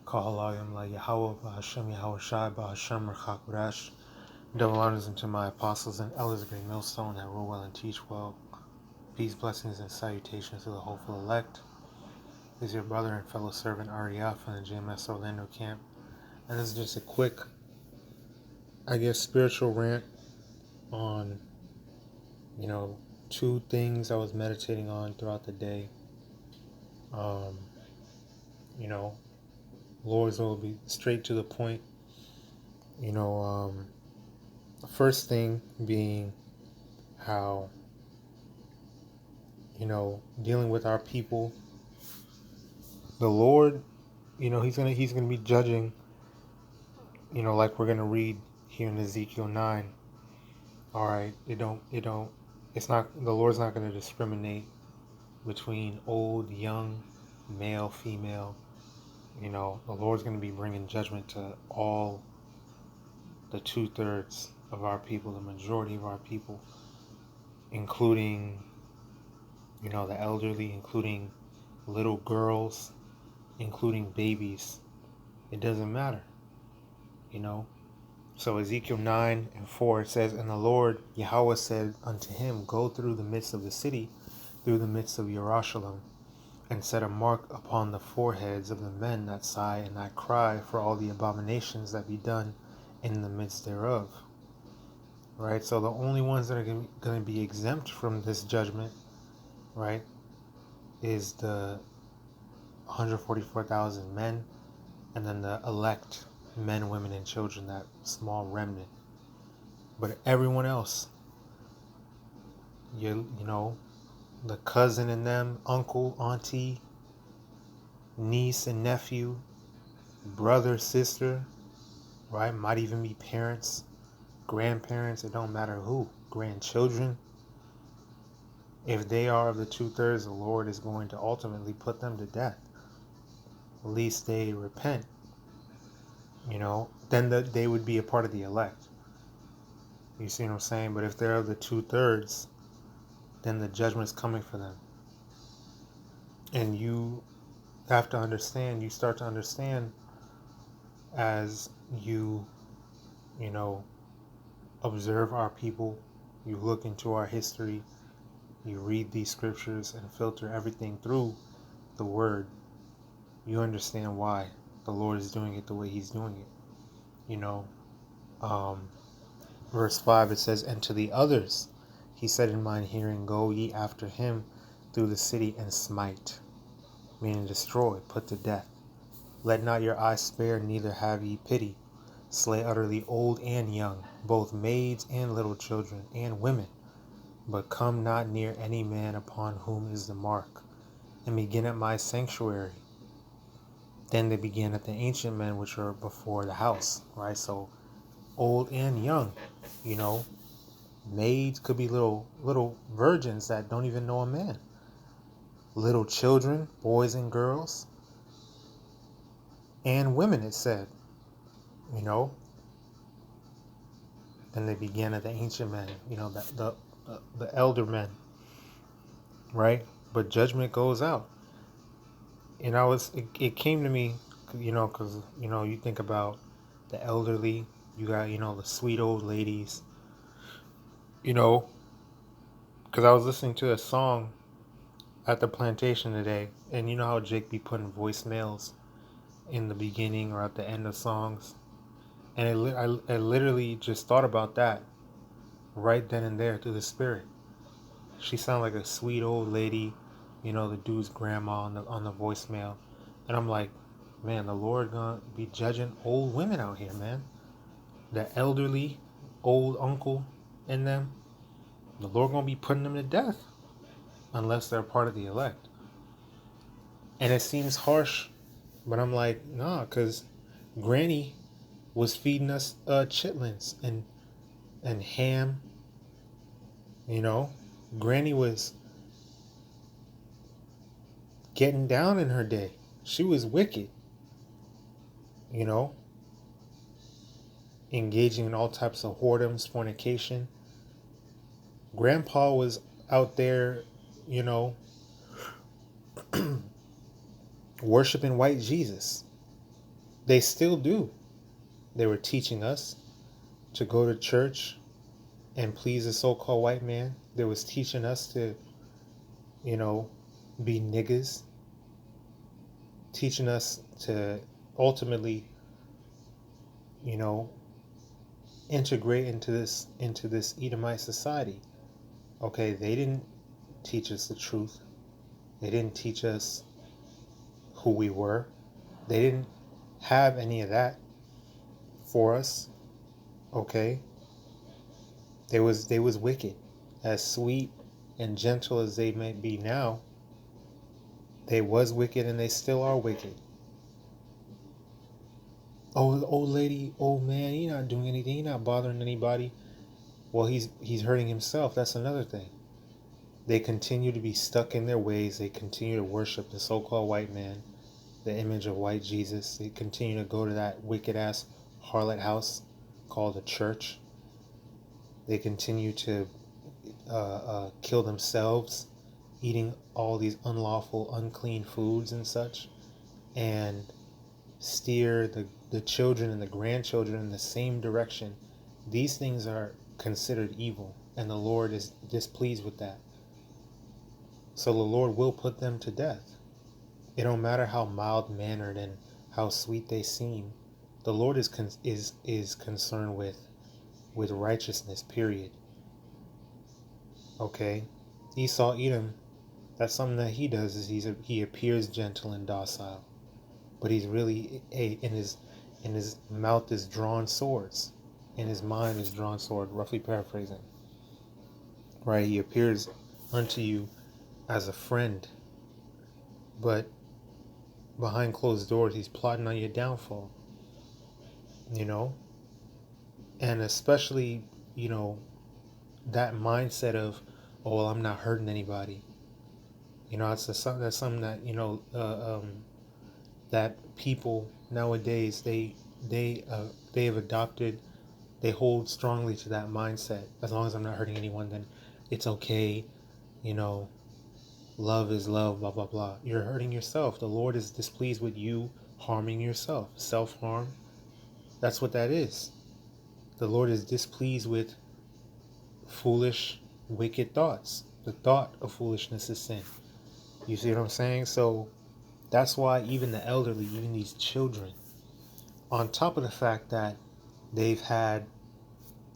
HALALYAM YAHAWAH BAHASHAM YAHAWASHI BAHASHAM QADASH. Double honors unto my apostles and elders of Great Millstone that rule well and teach well. Peace, blessings, and salutations to the hopeful elect. This is your brother and fellow servant Ariah from the GMS Orlando camp. And this is just a quick, spiritual rant on, two things I was meditating on throughout the day. Lord's will be straight to the point. The first thing being how, dealing with our people, the Lord, he's gonna be judging, like we're gonna read here in Ezekiel 9. All right, it's not, the Lord's not gonna discriminate between old, young, male, female. The Lord's gonna be bringing judgment to all the 2/3 of our people, the majority of our people, including, the elderly, including little girls, including babies. It doesn't matter, So Ezekiel 9:4 it says, "And the Lord Yahweh said unto him, Go through the midst of the city, through the midst of Jerusalem, and set a mark upon the foreheads of the men that sigh and that cry for all the abominations that be done in the midst thereof." Right? So the only ones that are going to be exempt from this judgment, right, is the 144,000 men, and then the elect men, women, and children, that small remnant. But everyone else, the cousin and them, uncle, auntie, niece and nephew, brother, sister, right? Might even be parents, grandparents, it don't matter who, grandchildren. If they are of the 2/3, the Lord is going to ultimately put them to death. At least they repent. Then they would be a part of the elect. You see what I'm saying? But if they're of the 2/3, then the judgment is coming for them. And you have to understand, you start to understand as you, observe our people, you look into our history, you read these scriptures and filter everything through the word, you understand why the Lord is doing it the way he's doing it. Verse 5, it says, "And to the others he said in mine hearing, Go ye after him through the city and smite," meaning destroy, put to death. "Let not your eye spare, neither have ye pity. Slay utterly old and young, both maids and little children and women. But come not near any man upon whom is the mark, and begin at my sanctuary." Then they began at the ancient men which are before the house, right? So old and young, maids could be little virgins that don't even know a man. Little children, boys and girls, and women, it said, Then they began at the ancient men, the elder men, right? But judgment goes out. And it came to me, because, you think about the elderly, you got, the sweet old ladies, because I was listening to a song at the plantation today, and you know how Jake be putting voicemails in the beginning or at the end of songs, and I literally just thought about that right then and there through the spirit. She sounded like a sweet old lady, the dude's grandma on the voicemail, and I'm like, man, the Lord gonna be judging old women out here, man. The elderly, old uncle in them, the Lord gonna be putting them to death unless they're part of the elect. And it seems harsh, but I'm like, nah, because Granny was feeding us chitlins and ham. Granny was getting down in her day. She was wicked, engaging in all types of whoredoms, fornication. Grandpa was out there, worshiping white Jesus. They still do. They were teaching us to go to church and please the so-called white man. They was teaching us to, you know, be niggas. Teaching us to ultimately, you know, integrate into this Edomite society. Okay, they didn't teach us the truth. They didn't teach us who we were. They didn't have any of that for us. Okay, they was wicked. As sweet and gentle as they may be now, they was wicked and they still are wicked. Oh, the old lady, old man, he's not doing anything, he's not bothering anybody. Well, he's hurting himself. That's another thing. They continue to be stuck in their ways. They continue to worship the so-called white man, the image of white Jesus. They continue to go to that wicked-ass harlot house called a church. They continue to kill themselves, eating all these unlawful, unclean foods and such, and steer the children and the grandchildren in the same direction. These things are considered evil, and the Lord is displeased with that. So the Lord will put them to death. It don't matter how mild-mannered and how sweet they seem. The Lord is concerned with righteousness, period. Okay? Esau, Edom, that's something that he does, is he appears gentle and docile, but he's really in his mouth is drawn swords, in his mind is drawn sword, roughly paraphrasing. Right? He appears unto you as a friend, but behind closed doors he's plotting on your downfall. You know? And especially, you know, that mindset of, oh, well, I'm not hurting anybody. You know, that's something that, you know, that people nowadays, they have adopted. They hold strongly to that mindset. As long as I'm not hurting anyone, then it's okay. You know, love is love, blah, blah, blah. You're hurting yourself. The Lord is displeased with you harming yourself. Self-harm. That's what that is. The Lord is displeased with foolish, wicked thoughts. The thought of foolishness is sin. You see what I'm saying? So that's why even the elderly, even these children, on top of the fact that they've had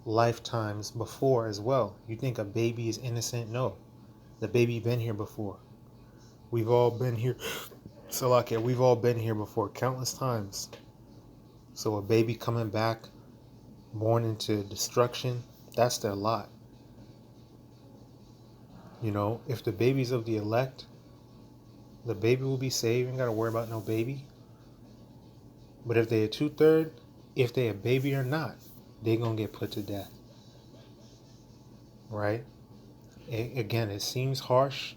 lifetimes before as well. You think a baby is innocent? No. The baby been here before. We've all been here. Salakia, we've all been here before countless times. So a baby coming back, born into destruction, that's their lot. You know, if the baby's of the elect, the baby will be saved. You ain't got to worry about no baby. But if they're 2/3, if they a baby or not, they're going to get put to death. Right? Again, it seems harsh,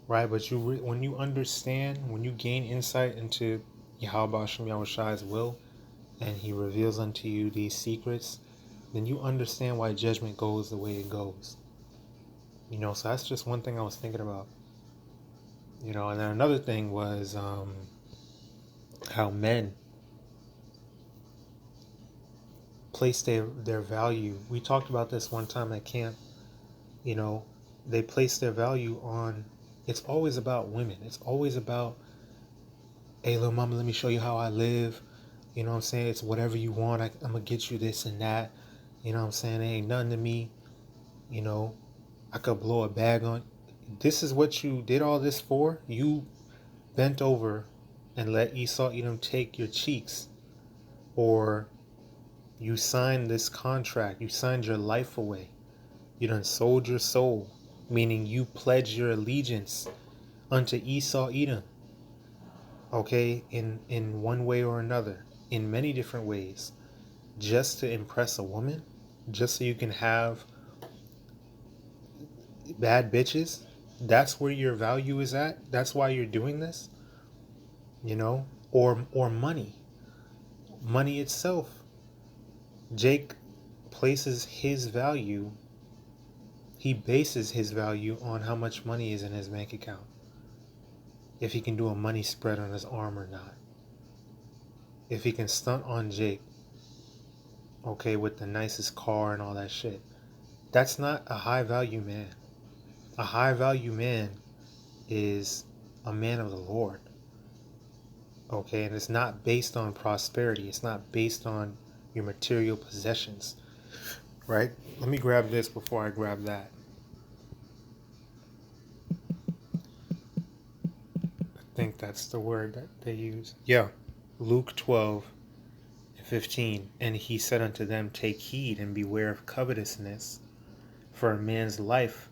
right? But when you understand, when you gain insight into YAHAWASHI's will, and he reveals unto you these secrets, then you understand why judgment goes the way it goes. You know, so that's just one thing I was thinking about. You know, and then another thing was how men place their value. We talked about this one time at camp. You know, they place their value on, it's always about women. It's always about, hey, little mama, let me show you how I live. You know what I'm saying? It's whatever you want. I'm going to get you this and that. You know what I'm saying? It ain't nothing to me. You know, I could blow a bag on. This is what you did all this for? You bent over and let Esau Edom take your cheeks. Or you signed this contract. You signed your life away. You done sold your soul. Meaning you pledged your allegiance unto Esau Edom. Okay? In one way or another. In many different ways. Just to impress a woman? Just so you can have bad bitches? That's where your value is at? That's why you're doing this? You know? Or money. Money itself. Jake places his value, he bases his value on how much money is in his bank account. If he can do a money spread on his arm or not. if he can stunt on Jake, okay, with the nicest car and all that shit, that's not a high value man. A high value man is a man of the Lord. Okay, and it's not based on prosperity. It's not based on your material possessions. Right? Let me grab this before I grab that. I think that's the word that they use. Yeah. Luke 12:15. And he said unto them, take heed and beware of covetousness, for a man's life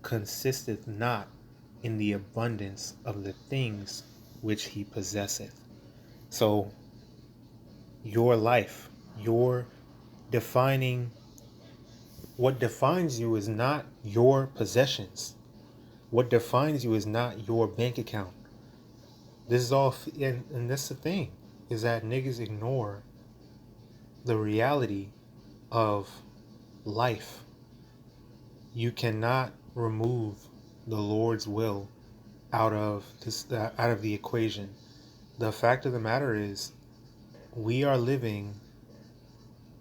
consisteth not in the abundance of the things which he possesseth. So your life, your defining, what defines you is not your possessions. What defines you is not your bank account. This is all, and that's the thing, is that niggas ignore the reality of life. You cannot remove the Lord's will out of this, out of the equation. The fact of the matter is, we are living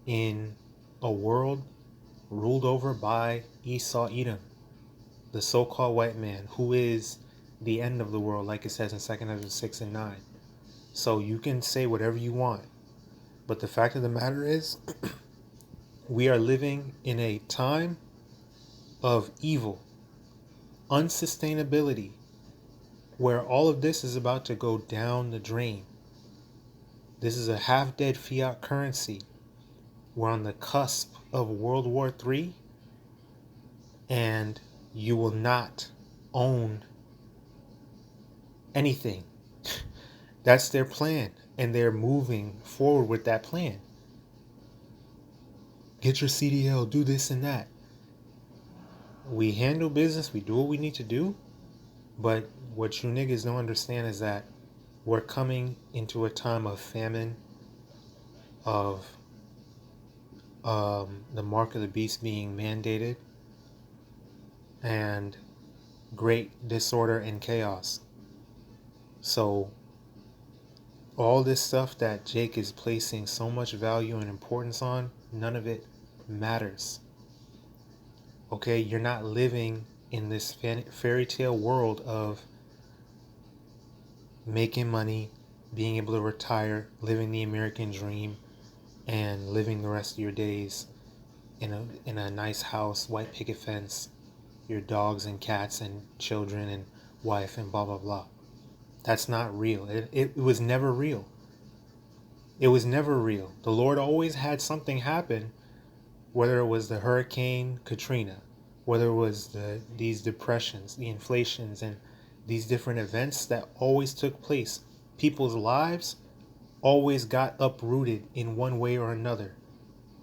in a world ruled over by Esau Edom, the so-called white man, who is the end of the world, like it says in 2 Ezra 6:9. So you can say whatever you want, but the fact of the matter is, we are living in a time of evil, unsustainability, where all of this is about to go down the drain. This is a half-dead fiat currency. We're on the cusp of World War III, and you will not own anything. That's their plan, and they're moving forward with that plan. Get your CDL, do this and that. We handle business, we do what we need to do, but what you niggas don't understand is that we're coming into a time of famine, of the mark of the beast being mandated, and great disorder and chaos. So all this stuff that Jake is placing so much value and importance on, none of it matters. Okay, you're not living in this fairy tale world of making money, being able to retire, living the American dream, and living the rest of your days in a nice house, white picket fence, your dogs and cats and children and wife and blah blah blah. That's not real. It was never real. It was never real. The Lord always had something happen, whether it was the Hurricane Katrina, whether it was these depressions, the inflations, and these different events that always took place. People's lives always got uprooted in one way or another.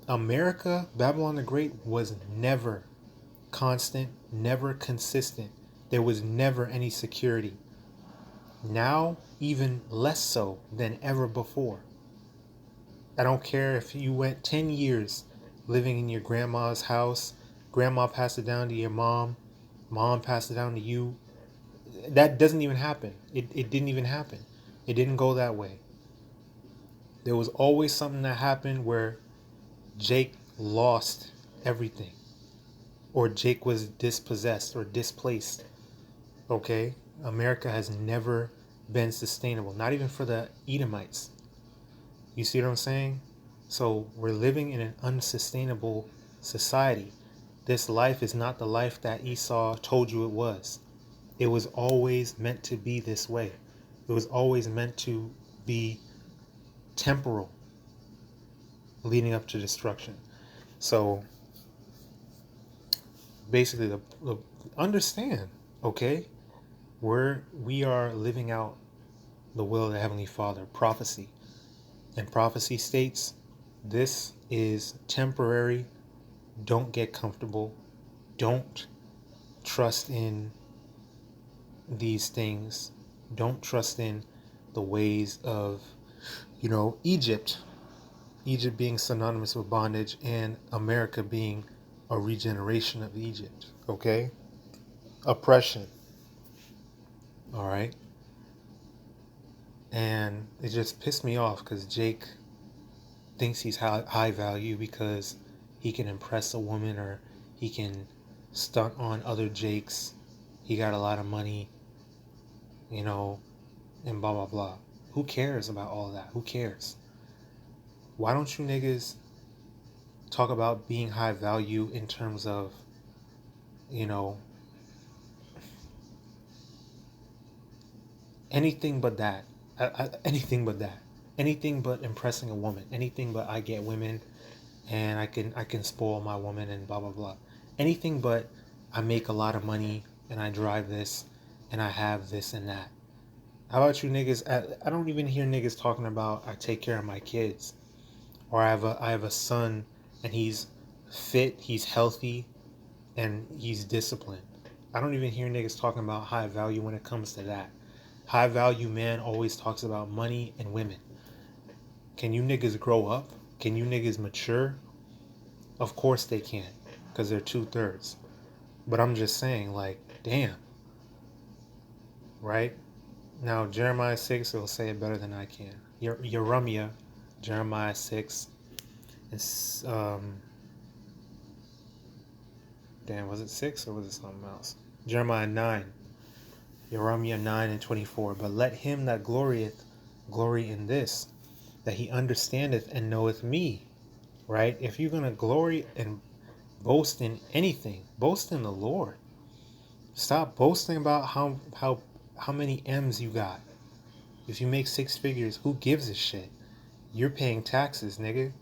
America, Babylon the Great, was never constant, never consistent. There was never any security. Now, even less so than ever before. I don't care if you went 10 years living in your grandma's house, grandma passed it down to your mom, mom passed it down to you. That doesn't even happen. It didn't even happen. It didn't go that way. There was always something that happened where Jake lost everything, or Jake was dispossessed or displaced. Okay? America has never been sustainable, not even for the Edomites. You see what I'm saying? So we're living in an unsustainable society. This life is not the life that Esau told you it was. It was always meant to be this way. It was always meant to be temporal, leading up to destruction. So basically, understand, okay? We are living out the will of the Heavenly Father, prophecy. And prophecy states, this is temporary. Don't get comfortable. Don't trust in these things. Don't trust in the ways of, Egypt. Egypt being synonymous with bondage, and America being a regeneration of Egypt. Okay? Oppression. All right? And it just pissed me off because Jake thinks he's high value because he can impress a woman, or he can stunt on other Jakes. He got a lot of money, you know, and blah, blah, blah. Who cares about all that? Who cares? Why don't you niggas talk about being high value in terms of, you know, anything but that? Anything but that. Anything but impressing a woman. Anything but I get women and I can spoil my woman and blah, blah, blah. Anything but I make a lot of money and I drive this and I have this and that. How about you niggas? I don't even hear niggas talking about I take care of my kids, or I have a son and he's fit, he's healthy, and he's disciplined. I don't even hear niggas talking about high value when it comes to that. High value man always talks about money and women. Can you niggas grow up? Can you niggas mature? Of course they can, because they're 2/3. But I'm just saying, like, damn. Right? Now, Jeremiah 6 will say it better than I can. YAHAWAH, Jeremiah 6. It's, damn, was it 6 or was it something else? Jeremiah 9. YAHAWAH 9 and 24. But let him that glorieth glory in this, that he understandeth and knoweth me. Right? If you're going to glory and boast in anything, boast in the Lord. Stop boasting about how many M's you got. If you make 6 figures, who gives a shit? You're paying taxes, nigga.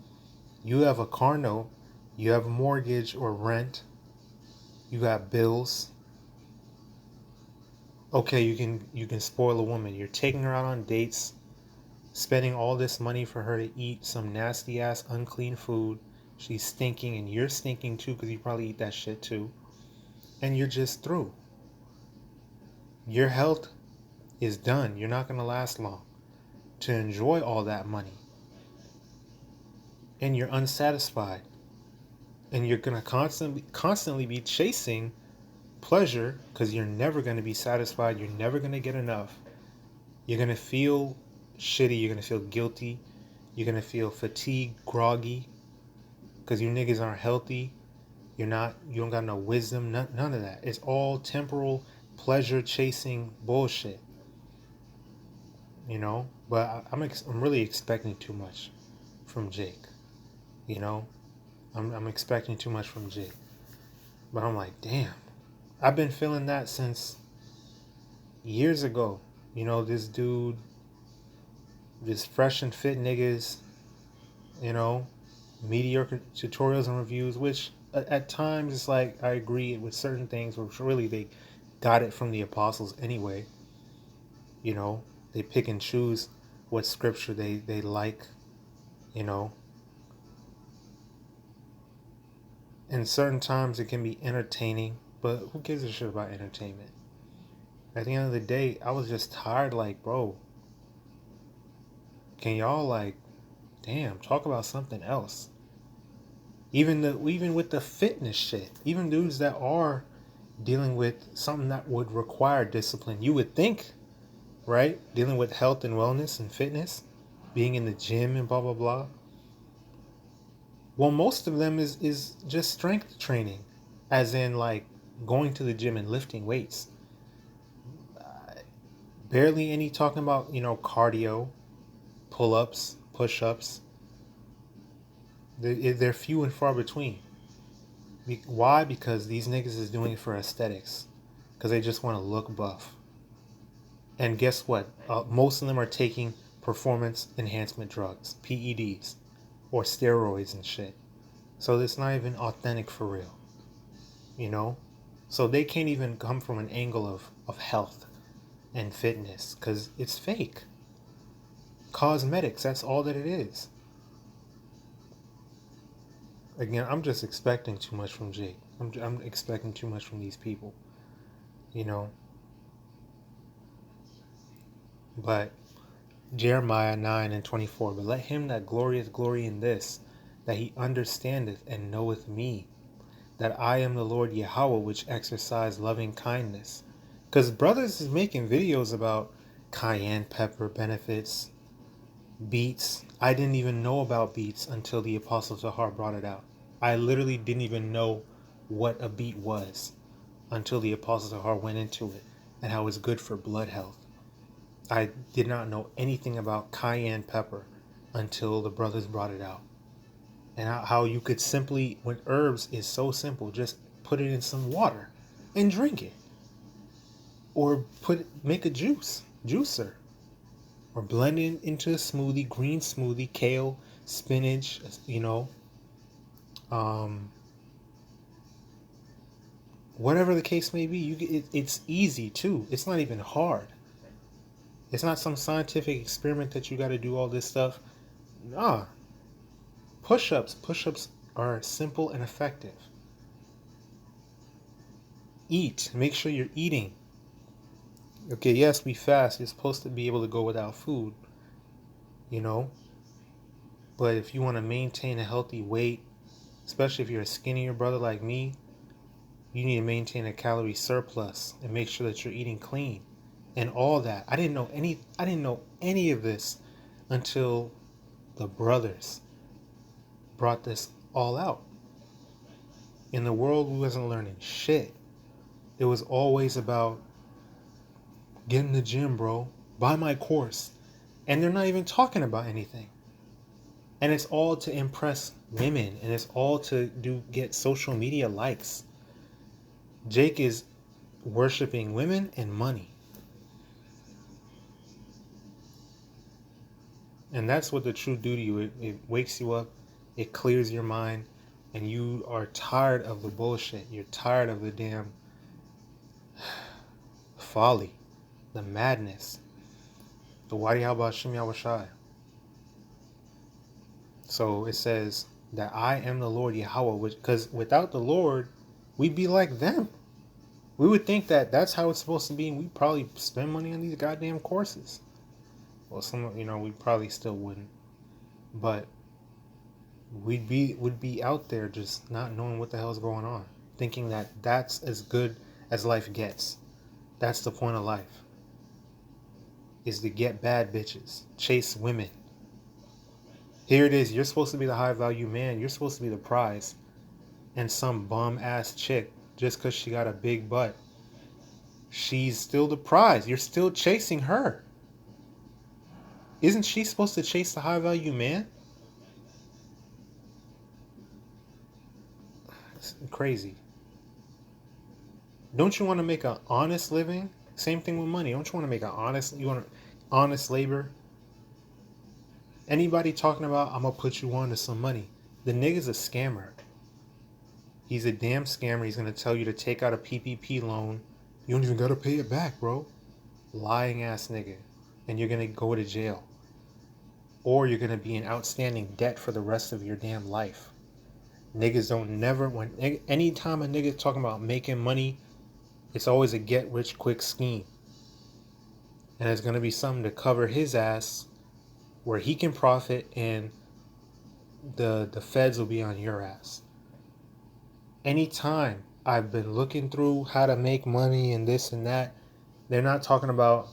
You have a car note, you have a mortgage or rent, you got bills. Okay, you can spoil a woman. You're taking her out on dates, spending all this money for her to eat some nasty ass unclean food. She's stinking and you're stinking too, because you probably eat that shit too. And you're just through. Your health is done. You're not going to last long to enjoy all that money. And you're unsatisfied. And you're going to constantly be chasing pleasure, because you're never going to be satisfied. You're never going to get enough. You're going to feel shitty. You're going to feel guilty. You're going to feel fatigued, groggy, because you niggas aren't healthy. You don't got no wisdom. None of that. It's all temporal pleasure chasing bullshit. You know, but I'm really expecting too much from Jake. You know, I'm expecting too much from Jake. But I'm like, damn, I've been feeling that since years ago. You know, this dude, this fresh and fit niggas, you know, mediocre tutorials and reviews, which at times it's like I agree with certain things, which really they got it from the apostles anyway. You know, they pick and choose what scripture they like, you know. And certain times it can be entertaining, but who gives a shit about entertainment? At the end of the day, I was just tired, like, bro, can y'all, like, damn, talk about something else? Even with the fitness shit, even dudes that are dealing with something that would require discipline, you would think, right? Dealing with health and wellness and fitness, being in the gym and blah, blah, blah. Well, most of them is just strength training, as in like going to the gym and lifting weights. Barely any talking about, you know, cardio, pull-ups, push-ups. They're few and far between. Why? Because these niggas is doing it for aesthetics. Because they just want to look buff. And guess what? Most of them are taking performance enhancement drugs, PEDs, or steroids and shit. So it's not even authentic for real. You know? So they can't even come from an angle of health and fitness, because it's fake. Cosmetics, that's all that it is. Again, I'm just expecting too much from Jake. I'm expecting too much from these people. You know? But Jeremiah 9 and 24, but let him that glorieth glory in this, that he understandeth and knoweth me, that I am the Lord Yahawah, which exercise loving kindness. Because brothers is making videos about cayenne pepper benefits, beets. I didn't even know about beets until the Apostle Zahar brought it out. I literally didn't even know what a beet was until the Apostle Zahar went into it and how it's good for blood health. I did not know anything about cayenne pepper until the brothers brought it out. And how you could simply, when herbs is so simple, just put it in some water and drink it. Or make a juicer. Or blend it into a smoothie, green smoothie, kale, spinach, whatever the case may be. It's easy too. It's not even hard. It's not some scientific experiment that you got to do all this stuff. Nah. Push-ups are simple and effective. Eat. Make sure you're eating. Okay, yes, we fast. You're supposed to be able to go without food, But if you want to maintain a healthy weight, especially if you're a skinnier brother like me, you need to maintain a calorie surplus and make sure that you're eating clean and all that. I didn't know any of this until the brothers brought this all out. In the world, we wasn't learning shit. It was always about get in the gym, bro. Buy my course. And they're not even talking about anything. And it's all to impress women. And it's all to get social media likes. Jake is worshiping women and money. And that's what the truth do to you. It wakes you up. It clears your mind. And you are tired of the bullshit. You're tired of the damn folly. The madness. The YAHAWASHI. So it says that I am the Lord Yahawah, because without the Lord, we'd be like them. We would think that that's how it's supposed to be, and we'd probably spend money on these goddamn courses. Well, we probably still wouldn't. But would be out there just not knowing what the hell's going on, thinking that that's as good as life gets. That's the point of life. Is to get bad bitches, chase women. Here it is, you're supposed to be the high value man, you're supposed to be the prize, and some bum ass chick, just because she got a big butt, she's still the prize. You're still chasing her. Isn't she supposed to chase the high value man? It's crazy. Don't you want to make an honest living? Same thing with money. Don't you want to make honest labor? Anybody talking about, I'm going to put you on to some money. The nigga's a scammer. He's a damn scammer. He's going to tell you to take out a PPP loan. You don't even got to pay it back, bro. Lying ass nigga. And you're going to go to jail. Or you're going to be in outstanding debt for the rest of your damn life. Niggas don't never, anytime a nigga talking about making money, it's always a get rich quick scheme. And it's going to be something to cover his ass where he can profit, and the feds will be on your ass. Anytime I've been looking through how to make money and this and that, they're not talking about,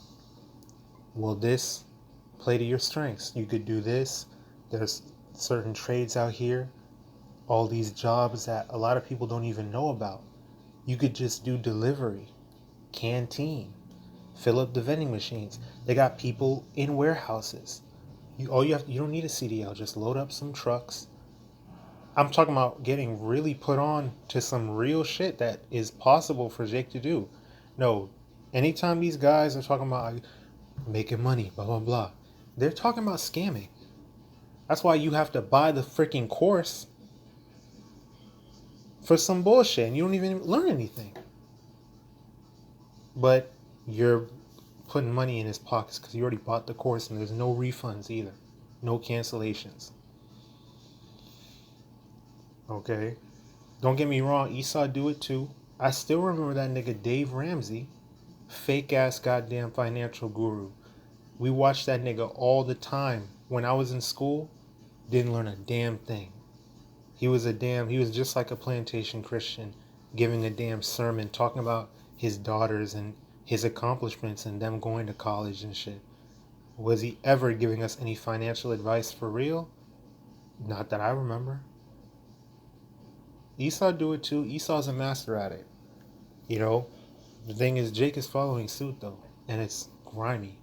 well, this, play to your strengths. You could do this. There's certain trades out here. All these jobs that a lot of people don't even know about. You could just do delivery, canteen, fill up the vending machines. They got people in warehouses. You don't need a CDL. Just load up some trucks. I'm talking about getting really put on to some real shit that is possible for Jake to do. No, anytime these guys are talking about making money, blah, blah, blah, they're talking about scamming. That's why you have to buy the freaking course for some bullshit and you don't even learn anything. But you're putting money in his pockets because you already bought the course, and there's no refunds either. No cancellations. Okay? Don't get me wrong, Esau do it too. I still remember that nigga Dave Ramsey, fake ass goddamn financial guru. We watched that nigga all the time. When I was in school, didn't learn a damn thing. He was just like a plantation Christian, giving a damn sermon, talking about his daughters and his accomplishments and them going to college and shit. Was he ever giving us any financial advice for real? Not that I remember. Esau do it too. Esau's a master at it. You know, the thing is, Jake is following suit though, and it's grimy.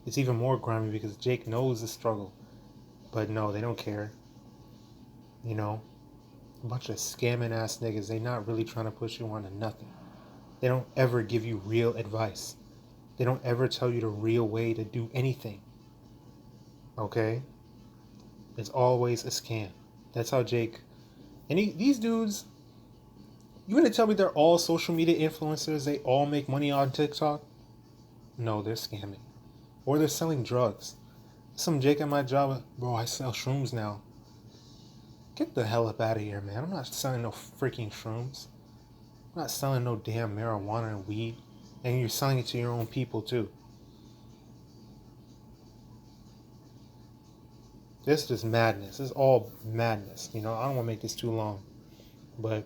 It's even more grimy because Jake knows the struggle. But no, they don't care. You know, a bunch of scamming ass niggas. They not really trying to push you onto nothing. They don't ever give you real advice. They don't ever tell you the real way to do anything. Okay? It's always a scam. That's how Jake... And these dudes... You gonna tell me they're all social media influencers? They all make money on TikTok? No, they're scamming. Or they're selling drugs. Some Jake at my job... Bro, I sell shrooms now. Get the hell up out of here, man. I'm not selling no freaking shrooms. I'm not selling no damn marijuana and weed. And you're selling it to your own people, too. This is just madness. This is all madness. You know, I don't want to make this too long. But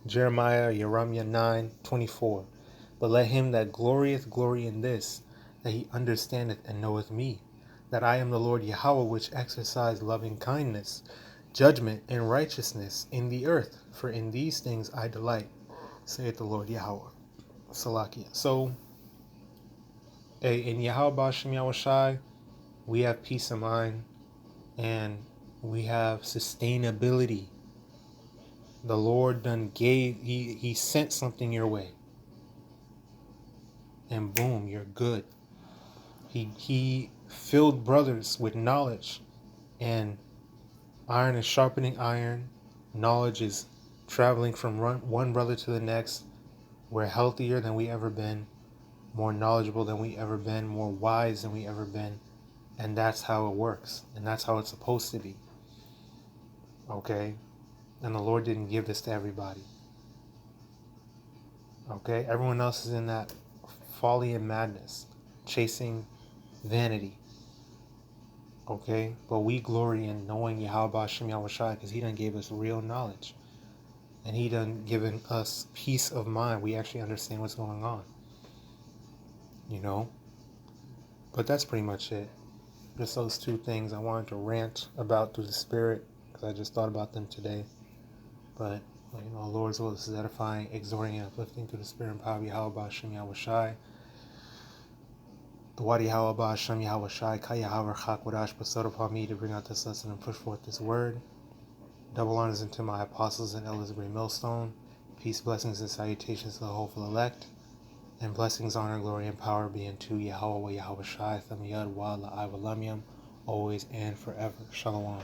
Jeremiah, 9:24. But let him that glorieth glory in this, that he understandeth and knoweth me, that I am the Lord Yahawah, which exercise loving kindness, judgment, and righteousness in the earth. For in these things I delight, saith the Lord Yahawah. Salakia. So, in YAHAWASHI, we have peace of mind and we have sustainability. The Lord done gave, he sent something your way. And boom, you're good. He filled brothers with knowledge, and iron is sharpening iron. Knowledge is traveling from one brother to the next. We're healthier than we ever been, more knowledgeable than we ever been, more wise than we ever been. And that's how it works. And that's how it's supposed to be. Okay? And the Lord didn't give this to everybody. Okay? Everyone else is in that folly and madness, chasing vanity. Okay? But we glory in knowing YAHAWASHI because he done gave us real knowledge. And he done given us peace of mind. We actually understand what's going on. You know? But that's pretty much it. Just those two things I wanted to rant about through the Spirit, because I just thought about them today. But, you know, Lord's will is edifying, exhorting, and uplifting through the Spirit and power of YAHAWASHI. The Wadi YAHAWASHI, YAHAWASHI, KAYAHAWAH QADASH bestowed upon me to bring out this lesson and push forth this word. Double honors unto my apostles and elders of Great Millstone. Peace, blessings, and salutations to the hopeful elect. And blessings, honor, glory, and power be unto YAHAWAH, YAHAWASHI, YAHAWADAH, always and forever. Shalom.